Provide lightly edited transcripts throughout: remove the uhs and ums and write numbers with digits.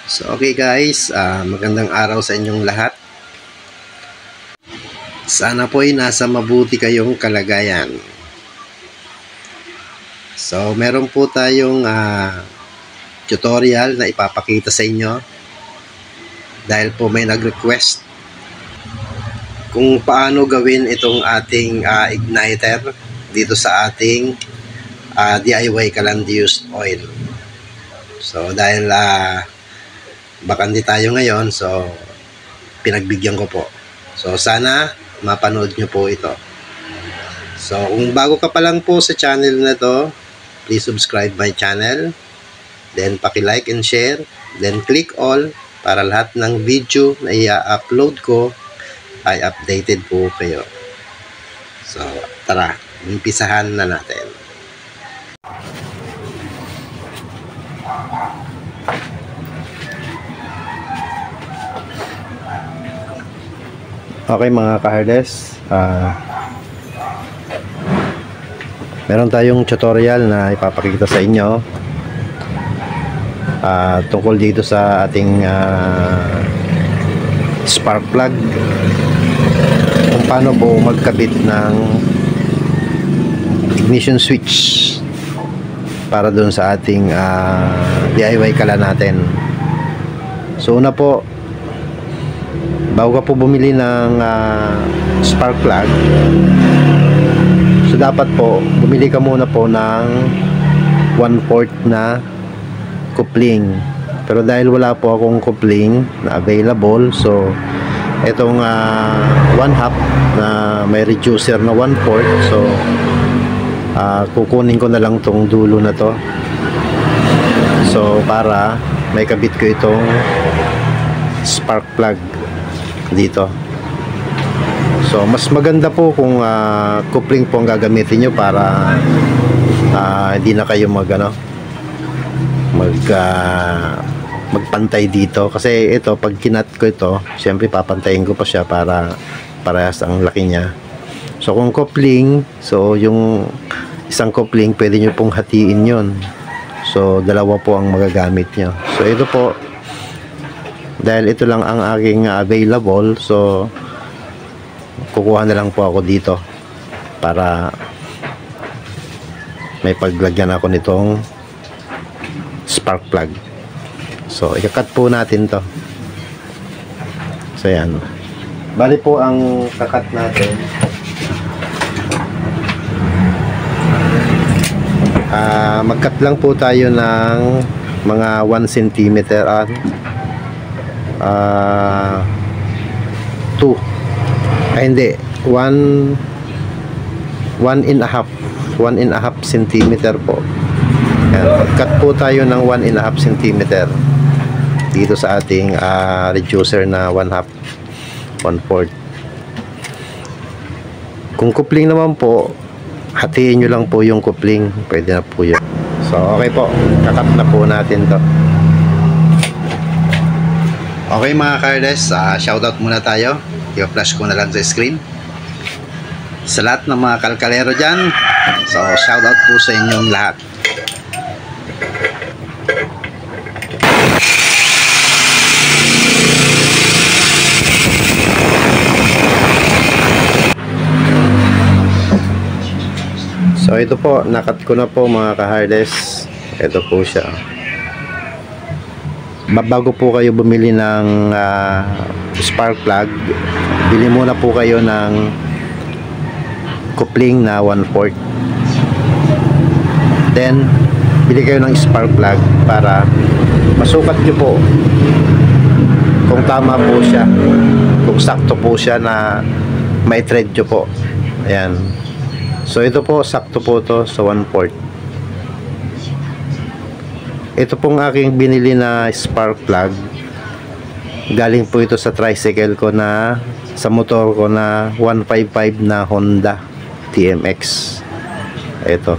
So okay guys, magandang araw sa inyong lahat. Sana po ay nasa mabuti kayong kalagayan. So meron po tayong tutorial na ipapakita sa inyo dahil po may nag-request kung paano gawin itong ating igniter dito sa ating DIY Calandius oil. So dahil bakante tayo ngayon, so pinagbigyan ko po. So sana mapanood nyo po ito. So kung bago ka pa lang po sa channel na to, please subscribe my channel, then paki-like and share, then click all para lahat ng video na i-upload ko ay updated po kayo. So tara, umpisahan na natin. Okay mga ka-hardes, meron tayong tutorial na ipapakita sa inyo tungkol dito sa ating spark plug, kung paano po magkabit ng ignition switch para dun sa ating DIY kala natin. So una po, bago ka po bumili ng spark plug, so dapat po bumili ka muna po ng 1/4 na coupling. Pero dahil wala po akong coupling na available, so itong 1/2 na may reducer na 1/4, so kukunin ko na lang tong dulo na to, so para may kabit ko itong spark plug dito. So mas maganda po kung coupling po ang gagamitin nyo para hindi na kayo magpantay dito, kasi ito pag kinat ko ito, syempre papantayin ko pa siya para parehas ang laki niya. So kung coupling, so yung isang coupling pwede nyo pong hatiin yun, so dalawa po ang magagamit nyo. So ito po, dahil ito lang ang aking available, so kukuha na lang po ako dito para may paglagyan ako nitong spark plug. So ikakat po natin to. So yan, bali po ang kakat natin, magkat lang po tayo ng mga 1 cm 2, hindi, 1.5 cm po. Yan, cut po tayo ng 1.5 cm dito sa ating reducer na 1/4. Kung coupling naman po, hatiin nyo lang po yung coupling, pwede na po yun. So okay po, kakat na po natin to. Okay mga ka-hardes, shoutout muna tayo. I-flash ko na lang sa screen sa lahat ng mga kalkalero dyan. So shoutout po sa inyong lahat. So ito po, nakat ko na po mga ka-hardes. Ito po siya. Bago po kayo bumili ng spark plug, bili muna po kayo ng coupling na 1/4. Then bili kayo ng spark plug para masukat nyo po kung tama po siya, kung sakto po siya na may thread nyo po. Ayan. So ito po, sakto po to sa 1/4. Ito pong aking binili na spark plug, galing po ito sa tricycle ko na, sa motor ko na 155 na Honda TMX. Ito.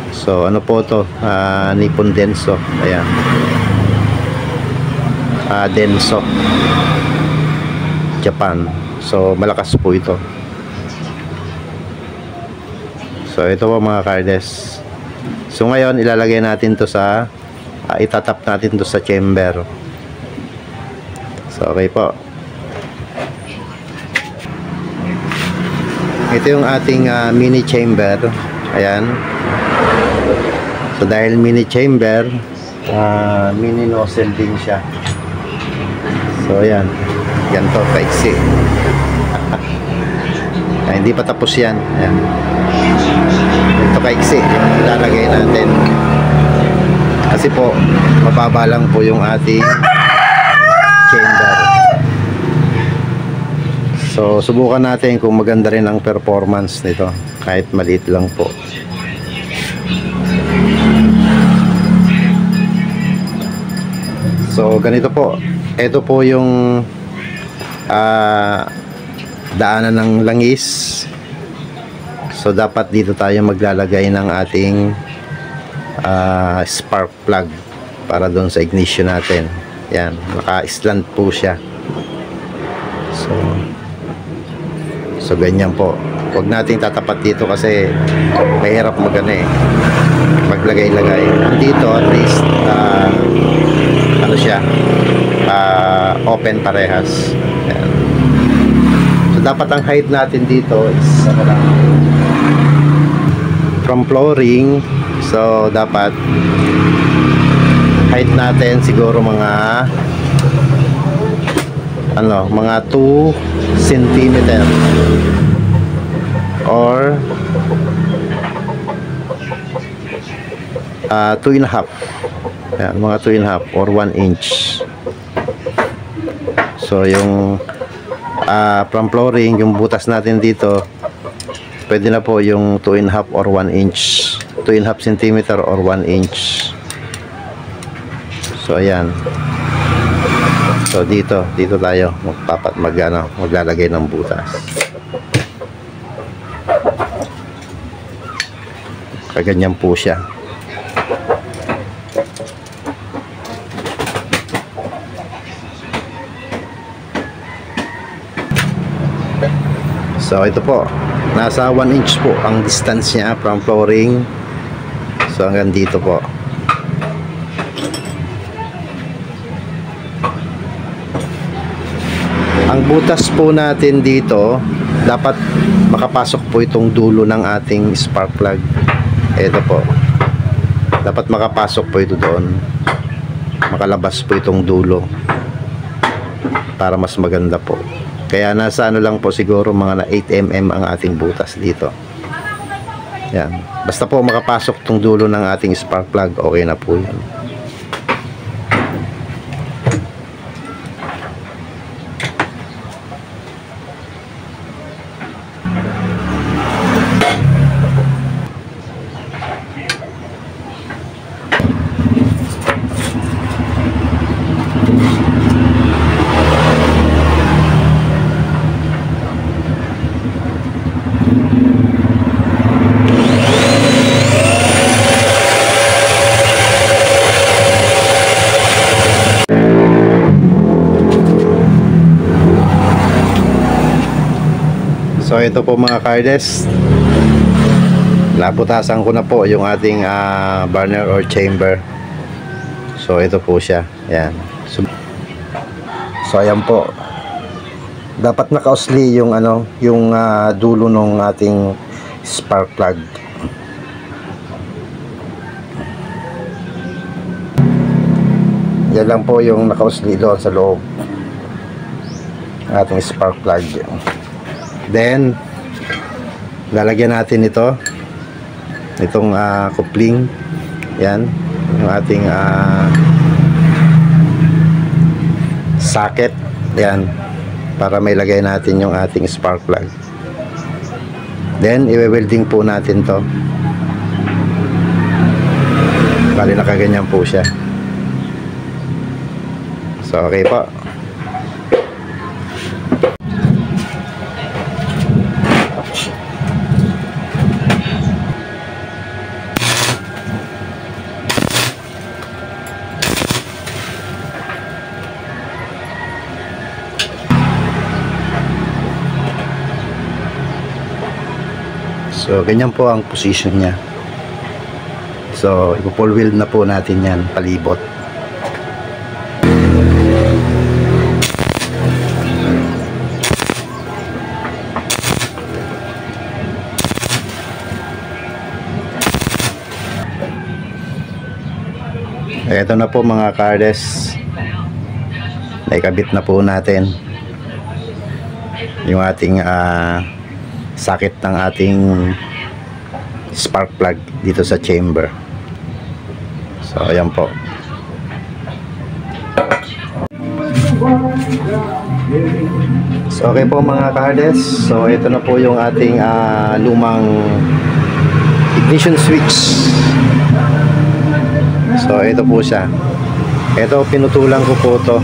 So ano po to, Nippon Denso. Ayan, Denso Japan. So malakas po ito. So ito po mga ka-hardes. So ngayon ilalagay natin to sa itatap natin to sa chamber. So okay po. Ito yung ating mini chamber. Ayan. So dahil mini chamber, mini nozzle din siya. So ayan. Ganito, kaiksi. Hindi pa tapos yan. Ayan. Ito kaiksi yung ilalagay natin. Kasi po, mababa lang po yung ating chamber. So, subukan natin kung maganda rin ang performance nito. Kahit maliit lang po. So, ganito po. Ito po yung daanan ng langis. So, dapat dito tayo maglalagay ng ating spark plug para doon sa ignition natin. Yan. Naka-slant po siya. So ganyan po. Huwag nating tatapat dito kasi mahirap maglagay-lagay. Dito at least ano siya, open parehas. Ayan. So dapat ang height natin dito is from flooring. So dapat height natin siguro mga 2 cm or 2.5. Yan, mga 2.5 or 1 inch. So yung from flooring, yung butas natin dito, pwede na po yung 2.5 or 1 inch, 2.5 cm or 1 inch. So ayan. So dito tayo maglalagay ng butas. Kaganyan po siya. So ito po, nasa 1 inch po ang distance niya from flooring. So hanggang dito po. Ang butas po natin dito, dapat makapasok po itong dulo ng ating spark plug. Ito po. Dapat makapasok po ito doon. Makalabas po itong dulo. Para mas maganda po. Kaya nasa lang po siguro mga na 8 mm ang ating butas dito. Yan. Basta po makapasok itong dulo ng ating spark plug, okay na po yun. So ito po mga kardes, naputasan ko na po yung ating burner or chamber. So ito po siya. Ayan. So ayan po. Dapat nakausli yung yung dulo ng ating spark plug. Yan lang po yung nakausli doon sa loob ating spark plug. Then lalagyan natin itong coupling. Yan yung ating socket. Yan, para may lagay natin yung ating spark plug. Then i-welding po natin to. Bali nakaganyan po siya. So okay po. So ganyan po ang position niya. So ipo-full wheel na po natin yan, palibot. Ito na po mga kardes, naikabit na po natin yung ating sakit ng ating spark plug dito sa chamber. So ayan po. So okay po mga kardes, so ito na po yung ating lumang ignition switch. So ito po siya. Ito pinutulan ko po to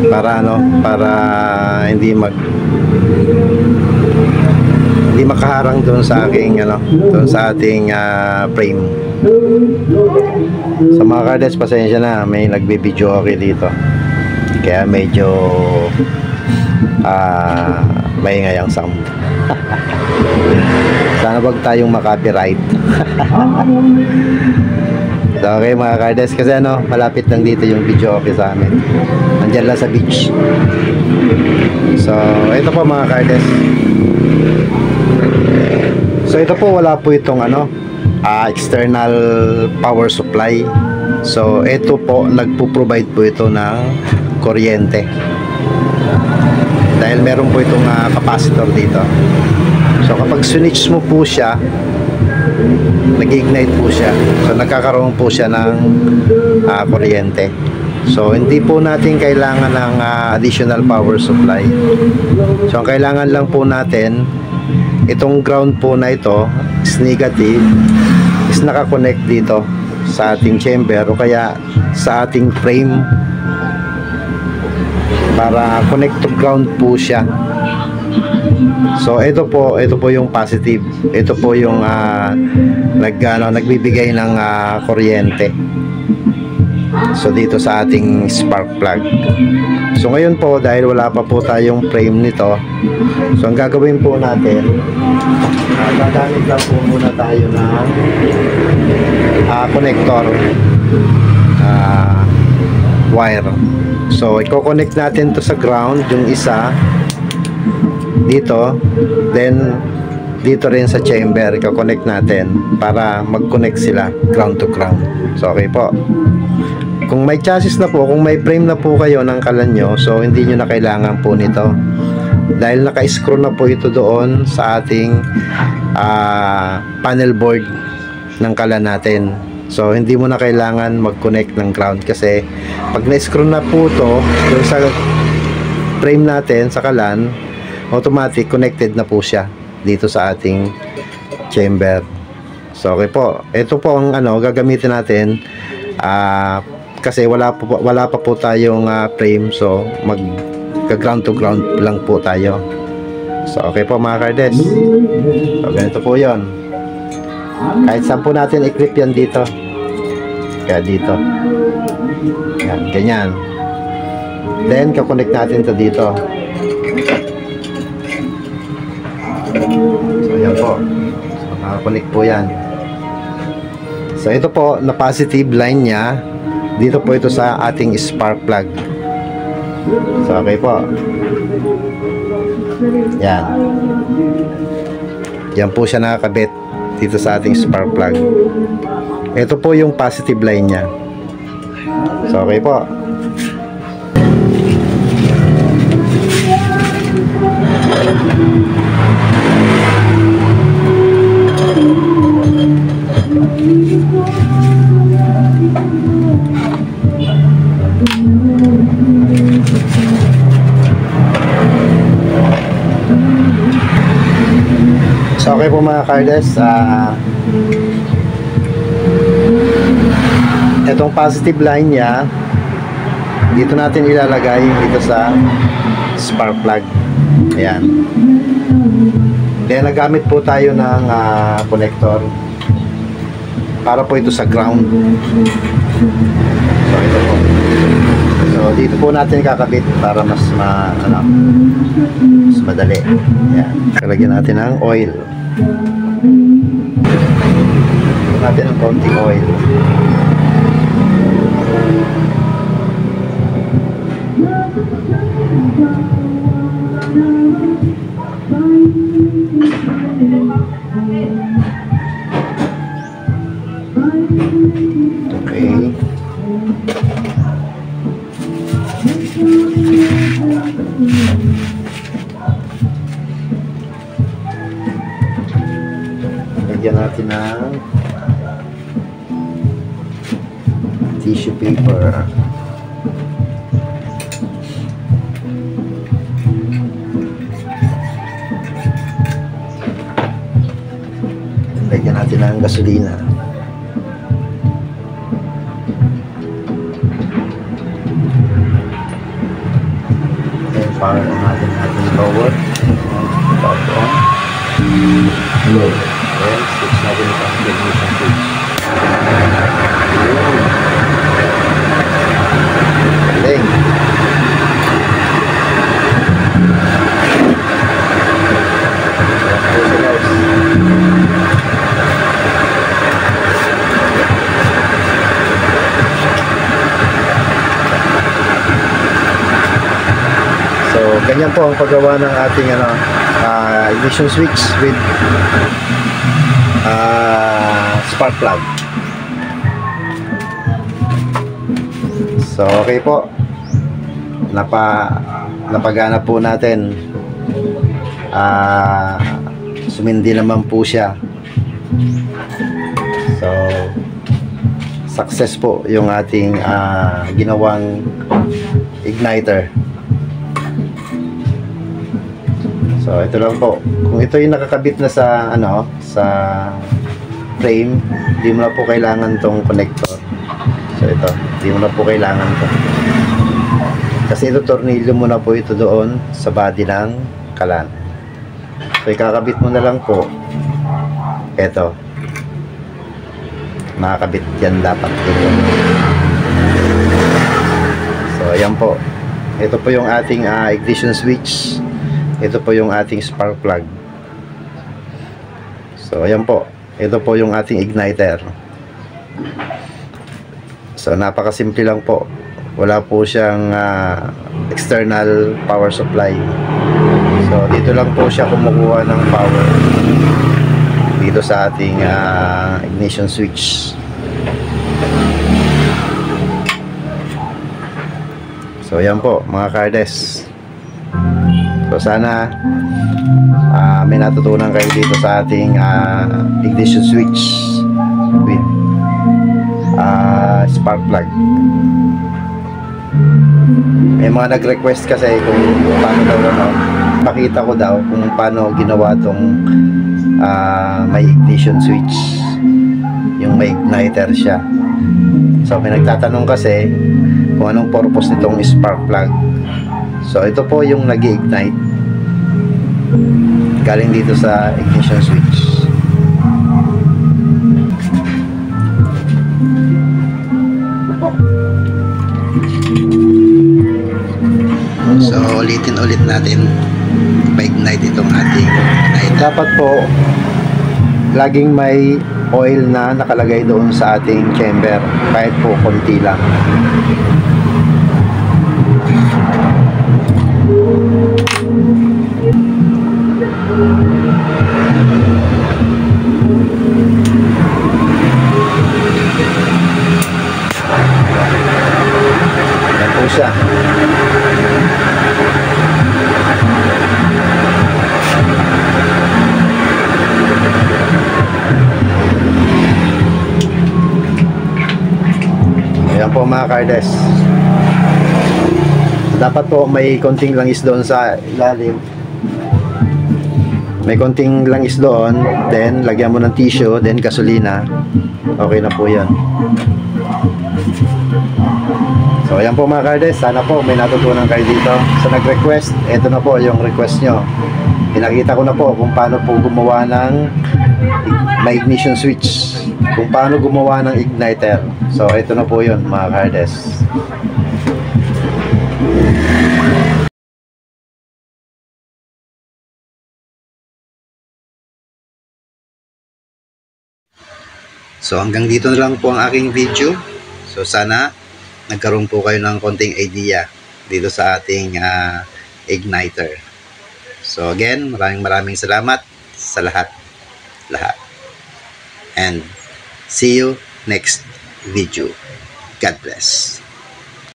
para para hindi makaharang doon sa aking doon sa ating frame. So mga kardes, pasensya na, may nagbi-video okay dito. Kaya medyo maingay ang sound. Sana wag tayong makapiright. So, okay mga kardes, kasi malapit lang dito yung video okay sa amin. Andyan lang sa beach. So ito po mga kardes. So ito po, wala po itong external power supply. So ito po, nagpo-provide po ito ng kuryente. Dahil meron po itong capacitor dito. So kapag switch mo po siya, nag-ignite po siya. So nagkakaroon po siya ng kuryente. So hindi po natin kailangan ng additional power supply. So ang kailangan lang po natin, itong ground po na ito is negative, is nakakonect dito sa ating chamber o kaya sa ating frame para connect to ground po siya. So ito po yung positive. Ito po yung nagbibigay ng kuryente. So dito sa ating spark plug. So ngayon po, dahil wala pa po tayong frame nito, so ang gagawin po natin, gagamit lang po muna tayo ng connector wire. So i-connect natin to sa ground, yung isa dito, then dito rin sa chamber i-connect natin para mag-connect sila ground to ground. So okay po. Kung may chassis na po, kung may frame na po kayo ng kalan nyo, so hindi nyo na kailangan po nito dahil naka-screw na po ito doon sa ating panel board ng kalan natin. So hindi mo na kailangan mag-connect ng ground kasi pag na-screw na po ito doon sa frame natin sa kalan, automatic connected na po siya dito sa ating chamber. So okay po, ito po ang gagamitin natin kasi wala pa po tayong frame, so mag ground to ground lang po tayo. So okay po mga kardes, so ganito po yon. Kahit saan po natin i-clip yan dito, kaya dito yan, ganyan, then kakonect natin to dito. So yan po, so nakakonect po yan. So ito po, na positive line nya dito po ito sa ating spark plug. So okay po, yan, yan po siya nakakabit dito sa ating spark plug. Ito po yung positive line nya. So okay po. So okay po mga kardes, itong positive line nya dito natin ilalagay dito sa spark plug. Ayan. Then nagamit po tayo ng connector para po ito sa ground. So ito po. So dito po natin kakabit para mas mas madali. Ayan. Kalagyan natin ng oil. natin ng konting oil. Okay. Lagyan natin ng tissue paper. Lagyan natin ng gasolina. And para natin power. Top on. Low. Then switch natin ito ang ignition switch. Galing. So, ganyan po ang paggawa ng ating ignition switch with spark plug. So, okay po. Napagana po natin. Sumindi naman po siya. So, success po yung ating ginawang igniter. So, ito lang po. Kung ito yung nakakabit na sa sa frame, hindi mo na po kailangan tong connector. So, ito, hindi mo na po kailangan to. Kasi ito, tornilyo mo na po ito doon sa body ng kalan. So, ikakabit mo na lang po. Ito. Makakabit yan dapat dito. So, ayan po. Ito po yung ating ignition switch. Ito po yung ating spark plug. So, ayan po. Ito po yung ating igniter. So, napakasimple lang po. Wala po siyang external power supply. So, dito lang po siya kumukuha ng power. Dito sa ating ignition switch. So, ayan po mga Cardes. So, sana may natutunan kayo dito sa ating ignition switch with spark plug. May mga nag-request kasi kung paano daw pakita ko daw kung paano ginawa tong may ignition switch, yung may igniter siya. So, may nagtatanong kasi kung anong purpose nitong spark plug. So, ito po yung nag-ignite galing dito sa ignition switch. So, ulitin-ulit natin pa-ignite itong ating igniter. Dapat po laging may oil na nakalagay doon sa ating chamber, kahit po konti lang. Yan po siya. Ayan po mga Cardes. Dapat po may konting langis doon sa ilalim. May konting langis doon, then lagyan mo ng tissue, then gasolina. Okay na po yan. So ayan po mga Cardes, sana po may natutunan kayo dito. Sa nag-request, ito na po yung request nyo. Pinakita ko na po kung paano po gumawa ng may ignition switch, kung paano gumawa ng igniter. So ito na po yun mga Cardes. So hanggang dito na lang po ang aking video. So sana nagkaroon po kayo ng konting idea dito sa ating igniter. So again, maraming salamat sa lahat. And see you next video. God bless.